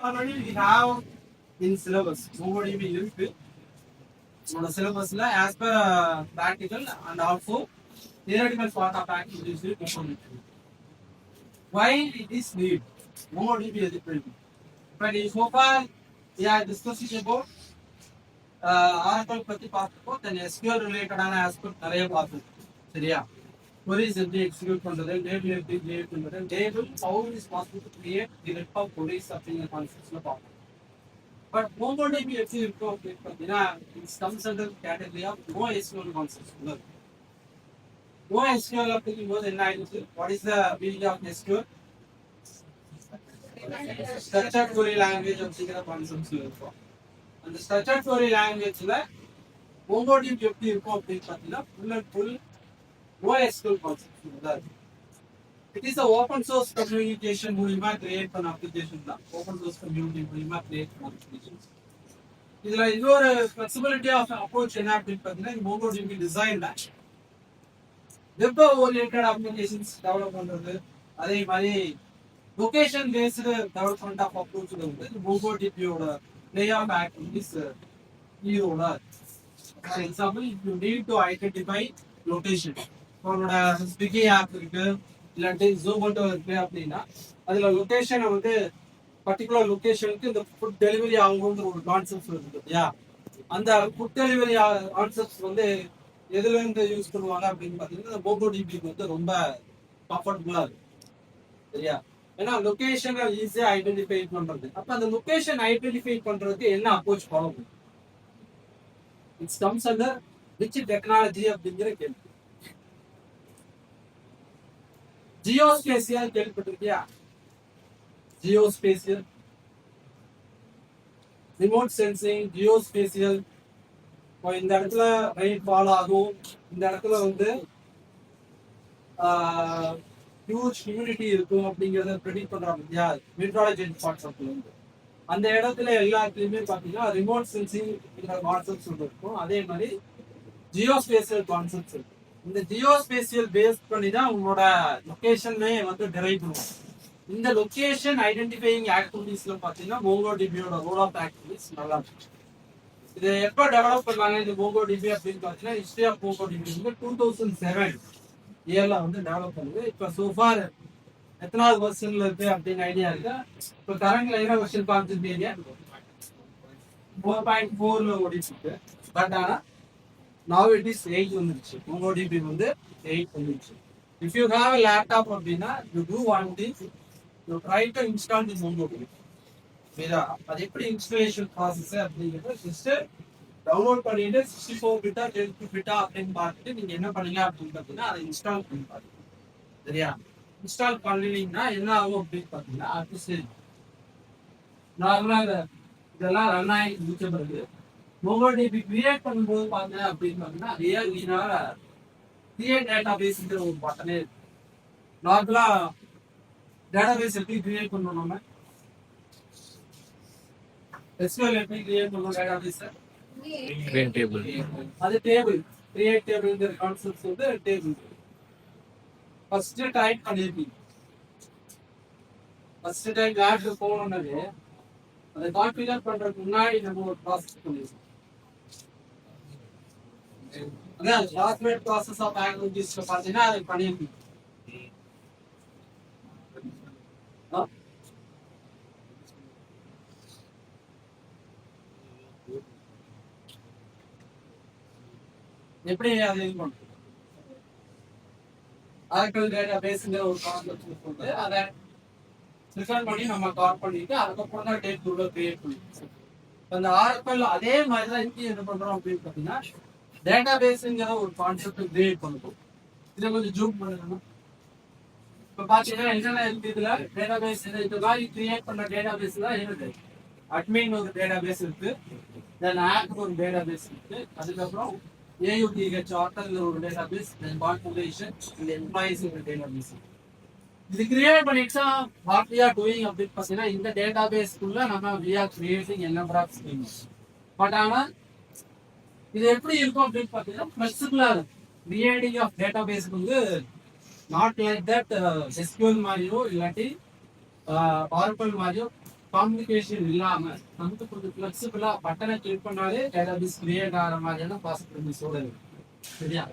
already we have in syllabus. MongoDB இருக்கு உங்களோட syllabusல as per practical and also theoretical part of activities MongoDB. Why it is need? MongoDB is different. But so far we are discussing about Oracle பத்தி பார்த்துப்போம். then SQL related aspect நிறைய பார்த்துப்போம். சரியா? queries எப்படி execute பண்றது, table எப்படி create பண்றது, table how is possible to create the net of queries அப்படிங்கிற கான்செப்ட்ஸ்ல பார்ப்போம். பட் MongoDB எப்படி இருக்கும் அப்படின்னு பார்த்தீங்கன்னா it's comes under category of NoSQL concepts உள்ளது. NoSQL அப்படிங்கும்போது என்ன ஆயிடுச்சு, what is the meaning of SQL? Structured query language அப்படிங்கிற கான்செப்ட்ஸ்ல இருக்கும். அந்த ஸ்ட்ரக்சர்ட் query languageல MongoDB எப்படி இருக்கும் அப்படின்னு பார்த்தீங்கன்னா full and full NoSQL concept. It is a open source communication மூலமா கிரியேட் பண்ண அப்ளிகேஷன் தான். ஓபன் சோர்ஸ் கம்யூனிட்டி மூலமா கிரியேட் பண்ண அப்ளிகேஷன்ஸ். இதுல இன்னொரு ஃபிளெக்சிபிலிட்டி ஆஃப் அப்ரோச் என்ன அப்படின்னு பார்த்தீங்கன்னா MongoDB டிசைன்ல வெப் ஓரியன்டட் அப்ளிகேஷன்ஸ் டெவலப் பண்றது, அதே மாதிரி location based development of approach வந்து MongoDB-யோட லே ஆஃப் ஆக்டிவிட்டிஸ் இதோட. For example if you need to identify location, உங்களோட ஸ்விக்கி ஆப் இருக்கு இல்லாட்டி ஜூமோட்டோ இருக்கு அப்படின்னா அதுல லொகேஷனை வந்து பர்டிகுலர் லொகேஷனுக்கு இந்த ஃபுட் டெலிவரி ஆகுங்கிற ஒரு கான்செப்ட் இருக்கு இல்லையா? அந்த ஃபுட் டெலிவரி கான்செப்ட்ஸ் வந்து எதுல இருந்து யூஸ் பண்ணுவாங்க அப்படின்னு பாத்தீங்கன்னா MongoDB வந்து ரொம்ப கம்ஃபர்டபுளா இருக்கு. சரியா? ஏன்னா லொகேஷனை ஈஸியா ஐடென்டிஃபை பண்றது. அப்ப அந்த லொகேஷன் ஐடென்டிஃபை பண்றதுக்கு என்ன அப்ரோச் ஃபாலோ பண்ணும்? It's comes under which technology அப்படிங்கிற கேள்வி. ஜியோஸ்பேசியல் கேள்விப்பட்டிருக்கியா? ஜியோஸ்பேசியல், ரிமோட் சென்சிங், ஜியோஸ்பேசியல். இந்த இடத்துல ரைட் ஃபால் ஆகும், இந்த இடத்துல வந்து ஹியூஜ் ஹியூமிடிட்டி இருக்கும் அப்படிங்கிறத ப்ரெடிக்ட் பண்றாங்க இல்லையா? மெட்ராலஜி கான்செப்ட்ல இருந்து அந்த இடத்துல எல்லாத்துலயுமே பாத்தீங்கன்னா ரிமோட் சென்சிங் கான்செப்ட்ஸ் இருக்கும். அதே மாதிரி ஜியோஸ்பேசியல் கான்செப்ட்ஸ் இருக்கு. இந்த ஜியோஸ்பேசியல் பேஸ் பண்ணி தான் உங்களோட லொகேஷனே வந்து டிரைவ் பண்ணுவோம். இந்த லொகேஷன் ஐடென்டிஃபையிங் ஆக்டிவிட்டிஸ்ல பாத்தீங்கன்னா MongoDB-யோட ரோல் ஆஃப் ஆக்டிவிட்டிஸ் நல்லா இருக்கு. இதை எப்போ டெவலப் பண்ணாங்க இந்த MongoDB அப்படின்னு பார்த்தீங்கன்னா ஹிஸ்டரி ஆஃப் MongoDB வந்து 2007 இயர்ல வந்து டெவலப் பண்ணுது. இப்போ சோஃபார் எத்தனாவது வெர்ஷன்ல இருக்கு அப்படின்னு ஐடியா இருக்கு? இப்போ கரண்ட்ல என்ன வெர்ஷன் பார்த்துருக்கீங்க? 4.4ல ஓடிட்டு இருக்கு. பட் ஆனா now it is 8 வந்துருச்சு. MongoDB வந்து 8 வந்துருச்சு. if you have a laptop அப்படின்னா you do one thing, you try to install the MongoDB. சரியா? அது எப்படி இன்ஸ்டாலேஷன் ப்ராசஸ் அப்படிங்கிறது ஜஸ்ட் டவுன்லோட் பண்ணிட்டு 64 பிட்டா 32 பிட்டா அப்படின்னு பார்த்துட்டு நீங்க என்ன பண்ணீங்க அப்படின்னு பார்த்தீங்கன்னா அதை இன்ஸ்டால் பண்ணி பாருங்க. சரியா? இன்ஸ்டால் பண்ணினீங்கன்னா என்ன ஆகும் அப்படின்னு பார்த்தீங்கன்னா அது சரி நார்மலா இதெல்லாம் ரன் ஆகி முடிச்ச பிறகு MongoDB கிரியேட் பண்ணும்போது பாருங்க அப்படின்னு பார்த்தீங்கன்னா கிரியேட் டேட்டா பேஸ்ங்கிற ஒரு பட்டனே இருக்கு. நார்மலா டேட்டா பேஸ் எப்படி கிரியேட் பண்ணணும், நம்ம SQL எப்படி கிரியேட் பண்ணணும் டேட்டா பேஸ்? அது டேபிள். கிரியேட் டேபிள்ங்கிற கான்செப்ட் வந்து டேபிள். ஃபர்ஸ்ட் டைப் பண்ணிருக்கீங்க. ஃபர்ஸ்ட் டைம் லேப்ல போகணும்னாலே அதை கான்ஃபிகர் பண்றதுக்கு முன்னாடி நம்ம ஒரு ப்ராசஸ் பண்ணிருக்கோம். அதான் டாக்குமெண்ட் ப்ராசஸ் ஆஃப் ஆக்டிவிட்டிஸ்ல பார்த்தீங்கன்னா அதை பண்ணிருக்கீங்க. எப்படி அதை இது பண்ணுறது? ஆர்கல் டேட்டா பேஸ்ங்கிற ஒரு கான்செப்ட் போட்டு அதை ரிசர்வ் பண்ணி நம்ம கால் பண்ணிட்டு அதுக்கப்புறம் தான் டேட் உள்ள கிரியேட் பண்ணிட்டு அந்த ஆர்கல் அதே மாதிரி தான் இங்கே என்ன பண்றோம் அப்படின்னு பார்த்தீங்கன்னா டேட்டா பேஸுங்கிற ஒரு கான்செப்ட் கிரியேட் பண்ணுறோம். இதை கொஞ்சம் ஜூம் பண்ணணும். இப்போ பார்த்தீங்கன்னா என்னென்ன இருக்கு இதுல டேட்டா பேஸ் இந்த மாதிரி கிரியேட் பண்ண டேட்டா பேஸ் தான் இருக்கு. அட்மின் ஒரு டேட்டா பேஸ் இருக்கு, தென் ஆப் ஒரு டேட்டா பேஸ் இருக்கு, அதுக்கப்புறம் AUTH ஆர்டர்ல ஒரு டேட்டா பேஸ், தென் கான்ஃபிகரேஷன் இந்த எம்ப்ளாயிஸ் ஒரு டேட்டா பேஸ். இது கிரியேட் பண்ணிட்டா வாட் we are doing அப்படின்னு பார்த்தீங்கன்னா இந்த டேட்டா பேஸ்க்குள்ள நம்ம we are creating a number of schemas. But ஆனால் இது எப்படி இருக்கும் அப்படின்னு பார்த்தீங்கன்னா ஃபிளெக்சிபிளா இருக்கும். கிரியேட்டிங் ஆஃப் டேட்டா பேஸ்க்கு வந்து நாட் லைக் தட் SQL மாதிரியோ இல்லாட்டி Oracle மாதிரியோ காம்ப்ளிகேஷன் இல்லாம நமக்கு கொஞ்சம் ஃபிளெக்சிபிளா பட்டனை கிளிக் பண்ணாலே டேட்டாபேஸ் கிரியேட் ஆகிற மாதிரியான பாசிபிலிட்டி சூழல் சரியா